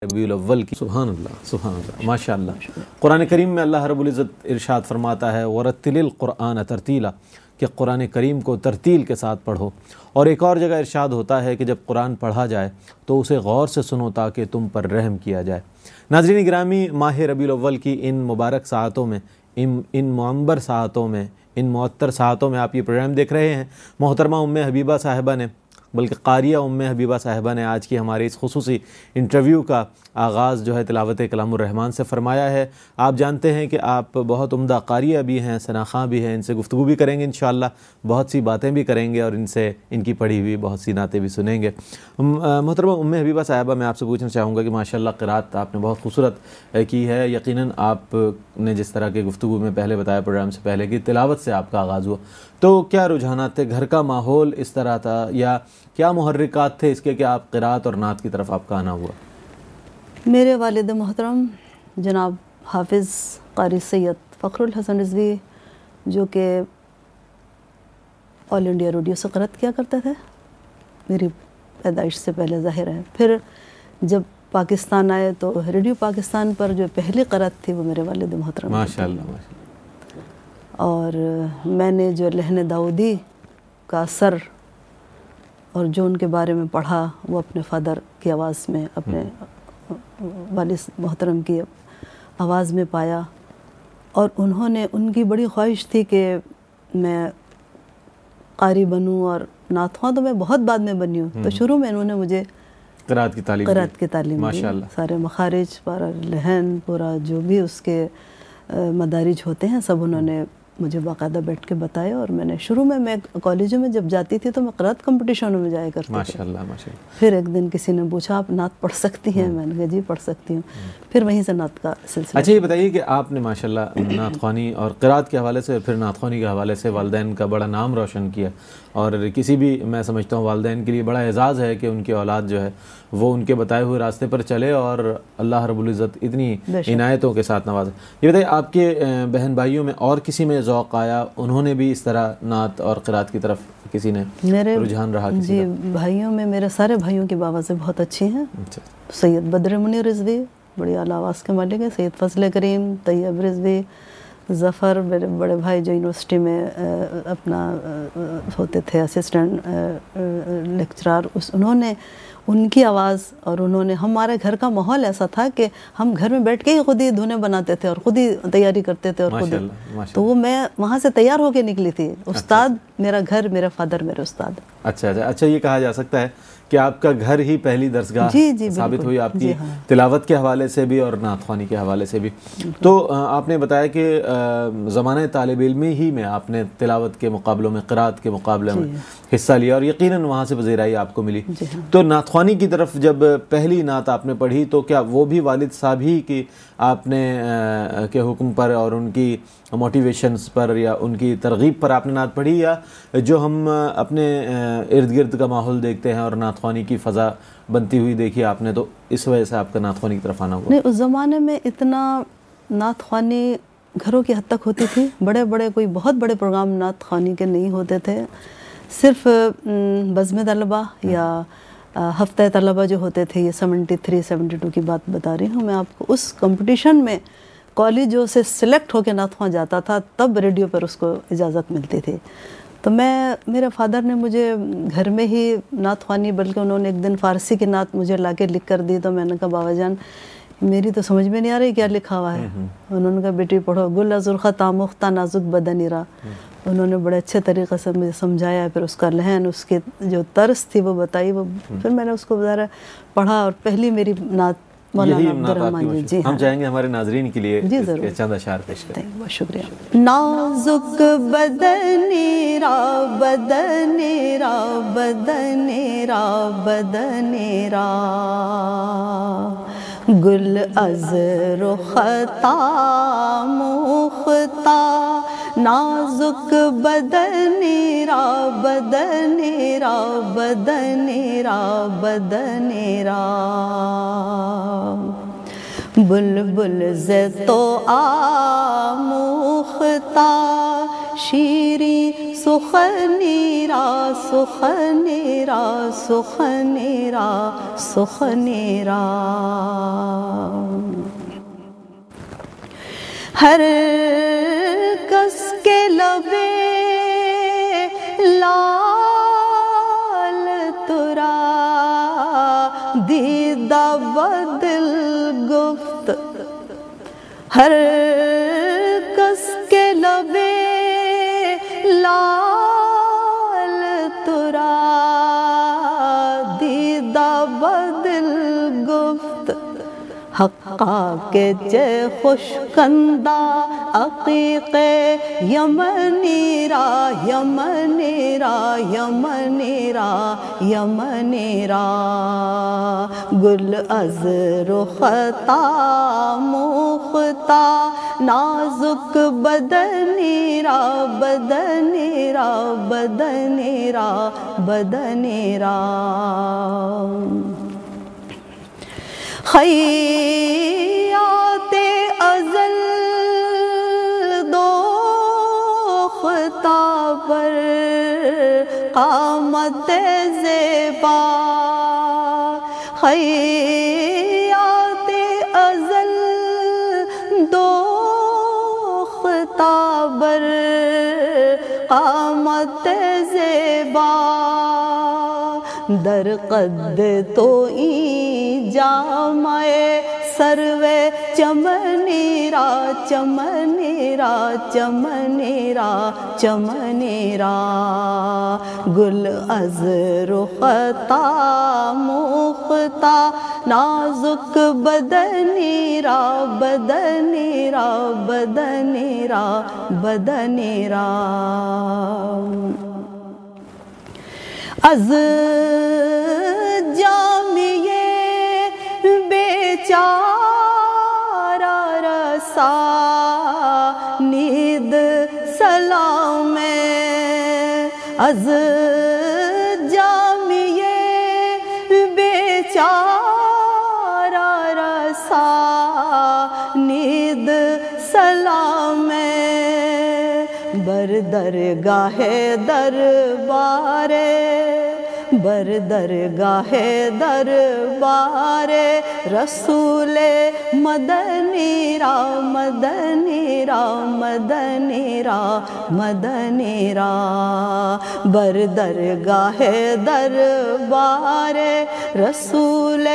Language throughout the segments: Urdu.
ربیع الاول کی سبحان اللہ ماشاء اللہ۔ قرآن کریم میں اللہ رب العزت ارشاد فرماتا ہے وَرَتِّلِ الْقُرْآنَ تَرْتِيلًا کہ قرآن کریم کو ترتیل کے ساتھ پڑھو، اور ایک اور جگہ ارشاد ہوتا ہے کہ جب قرآن پڑھا جائے تو اسے غور سے سنو تاکہ تم پر رحم کیا جائے۔ ناظرین گرامی، ماہ ربیع الاول کی ان مبارک ساعتوں میں، ان معمبر ساعتوں میں، ان معطر ساعتوں میں آپ یہ پروگرام دیکھ رہے ہیں۔ محترمہ ام حبیبہ صاحبہ نے، بلکہ قاریہ ام حبیبہ صاحبہ نے آج کی ہمارے اس خصوصی انٹرویو کا آغاز جو ہے تلاوت کلام الرحمن سے فرمایا ہے۔ آپ جانتے ہیں کہ آپ بہت عمدہ قاریہ بھی ہیں، ثناخواں بھی ہیں، ان سے گفتگو بھی کریں گے انشاءاللہ، بہت سی باتیں بھی کریں گے اور ان سے ان کی پڑھی ہوئی بہت سی نعتیں بھی سنیں گے۔ محترمہ ام حبیبہ صاحبہ، میں آپ سے پوچھنا چاہوں گا کہ ماشاءاللہ قرات آپ نے بہت خوبصورت کی ہے۔ یقیناً آپ نے جس طرح کے گفتگو میں پہلے بتایا پروگرام سے پہلے کہ تلاوت سے آپ کا آغاز ہوا، تو کیا رجحانات تھے؟ گھر کا ماحول اس طرح تھا یا کیا محرکات تھے اس کے کہ آپ قرات اور نعت کی طرف آپ کا آنا ہوا؟ میرے والد محترم جناب حافظ قاری سید فخر الحسن رضوی، جو کہ آل انڈیا ریڈیو سے قرات کیا کرتے تھے میری پیدائش سے پہلے، ظاہر ہے۔ پھر جب پاکستان آئے تو ریڈیو پاکستان پر جو پہلی قرات تھی وہ میرے والد محترم ماشاءاللہ۔ اور میں نے جو لہن داؤدی کا اثر اور جو ان کے بارے میں پڑھا وہ اپنے فادر کی آواز میں، اپنے والد محترم کی آواز میں پایا، اور انہوں نے، ان کی بڑی خواہش تھی کہ میں قاری بنوں، اور نعت خواں تو میں بہت بعد میں بنی ہوں، تو شروع میں انہوں نے مجھے قرات کی تعلیم دی، سارے مخارج، پورا لہن، پورا جو بھی اس کے مدارج ہوتے ہیں سب انہوں نے مجھے باقاعدہ بیٹھ کے بتایا، اور میں نے شروع میں کالجوں میں جب جاتی تھی تو میں قرات کمپٹیشنوں میں جایا کرتی تھی۔ ماشاءاللہ۔ پھر ایک دن کسی نے پوچھا آپ نعت پڑھ سکتی ہیں؟ میں نے کہا جی پڑھ سکتی ہوں۔ پھر وہیں سے نعت کا سلسلہ۔ اچھا، یہ بتائیے کہ آپ نے ماشاءاللہ نعت خوانی اور قرات کے حوالے سے، پھر نعت خوانی کے حوالے سے والدین کا بڑا نام روشن کیا، اور کسی بھی، میں سمجھتا ہوں والدین کے لیے بڑا اعزاز ہے کہ ان کی اولاد جو ہے وہ ان کے بتائے ہوئے راستے پر چلے اور اللہ رب العزت اتنی عنایتوں کے ساتھ نوازے۔ یہ بتائیے آپ کے بہن بھائیوں میں اور کسی میں ذوق آیا؟ انہوں نے بھی اس طرح نعت اور قرات کی طرف کسی نے رجحان رہا؟ جی، بھائیوں میں میرے سارے بھائیوں کی آوازیں بہت اچھی ہیں۔ سید بدر منیر رضوی بڑی اعلیٰ آواز کے مالک ہیں، سید فضل کریم، طیب رضوی، ظفر، میرے بڑے بھائی جو یونیورسٹی میں اپنا ہوتے تھے اسسٹنٹ لیکچرار، انہوں نے، ان کی آواز، اور انہوں نے، ہمارے گھر کا ماحول ایسا تھا کہ ہم گھر میں بیٹھ کے ہی خود ہی دھنیں بناتے تھے اور خود ہی تیاری کرتے تھے، اور خود ہی، تو وہ میں وہاں سے تیار ہو کے نکلی تھی۔ استاد میرا گھر، میرا فادر میرے استاد۔ اچھا، یہ کہا جا سکتا ہے کہ آپ کا گھر ہی پہلی درسگاہ ثابت ہوئی آپ کی تلاوت کے حوالے سے بھی اور نعت خوانی کے حوالے سے بھی۔ تو آپ نے بتایا کہ زمانہ طالب علمی ہی میں آپ نے تلاوت کے مقابلوں میں، قرات کے مقابلے میں حصہ لیا، اور یقیناً وہاں سے پذیرائی آپ کو ملی۔ تو نعت خوانی کی طرف جب پہلی نعت آپ نے پڑھی تو کیا وہ بھی والد صاحب ہی کی آپ نے کے حکم پر اور ان کی موٹیویشنز پر یا ان کی ترغیب پر آپ نے نعت پڑھی، یا جو ہم اپنے ارد گرد کا ماحول دیکھتے ہیں اور نعت خوانی کی فضا بنتی ہوئی دیکھی آپ نے، تو اس وجہ سے آپ کا نعت خوانی کی طرف آنا ہوا؟ نہیں، اس زمانے میں اتنا نعت خوانی گھروں کی حد تک ہوتی تھی، بڑے بڑے کوئی بہت بڑے پروگرام نعت خوانی کے نہیں ہوتے تھے، صرف بزم طلبہ یا ہفتہ طلبہ جو ہوتے تھے، یہ 73 72 کی بات بتا رہی ہوں میں آپ کو۔ اس کمپٹیشن میں کالجوں سے سلیکٹ ہو کے نعت خواں جاتا تھا، تب ریڈیو پر اس کو اجازت ملتی تھی۔ تو میرے فادر نے مجھے گھر میں ہی نعت خوانی، بلکہ انہوں نے ایک دن فارسی کی نعت مجھے لا کے لکھ کر دی، تو میں نے کہا بابا جان میری تو سمجھ میں نہیں آ رہی کیا لکھا ہوا ہے۔ انہوں نے کہا بیٹی پڑھو، گل ازرخہ تامختہ نازک بدن را۔ انہوں نے بڑے اچھے طریقے سے مجھے سمجھایا، پھر اس کا لہن، اس کی جو طرز تھی وہ بتائی، وہ پھر میں نے اس کو ذرا پڑھا، اور پہلی میری نعت مولانا عبدالرحمن جی۔ ہم چاہیں گے ہمارے ناظرین کے لیے چند اشعار پیش کریں۔ بہت شکریہ۔ نازک بدن را بدن را بدن را بدن را، گل از رخ تامختہ نازک بدن را بدن را بدن را بدن را، بلبل ز تو آموختہ شیریں سخن سخنیرا سخنیرا سخنیرا سخنیرا ہر کس کے لبے لال ترا دیدہ بدل گفت ہر کس کے لبے لال ترا دیدہ بدل گفت حقا کے چے خوشکندہ عقیق یمنی را یمنی را یمنی را یمنی را گل از رختا مختا نازک بدنی را بدنی را بدنی را بدنی را خیات ازل دوختا پر قامت زیبا خیات ازل دوختا پر قامت زیبا در قد تو ای جامع سروے چمنی را چمنی را چمنی را چمنی را گل از رختا مختا نازک بدنی را بدنی را بدنی را بدنی را از جامیے بیچارہ رسا نید سلام از جامیے بیچارہ رسا نید سلام بر درگاہ دربار بر درگاہ دربار رسول مدنی را مدنی را مدنی را مدنی را بر درگاہ دربار رسول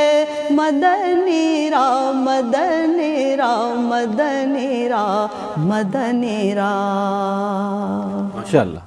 مدنی را مدنی را مدنی را مدنی را ماشاء اللہ.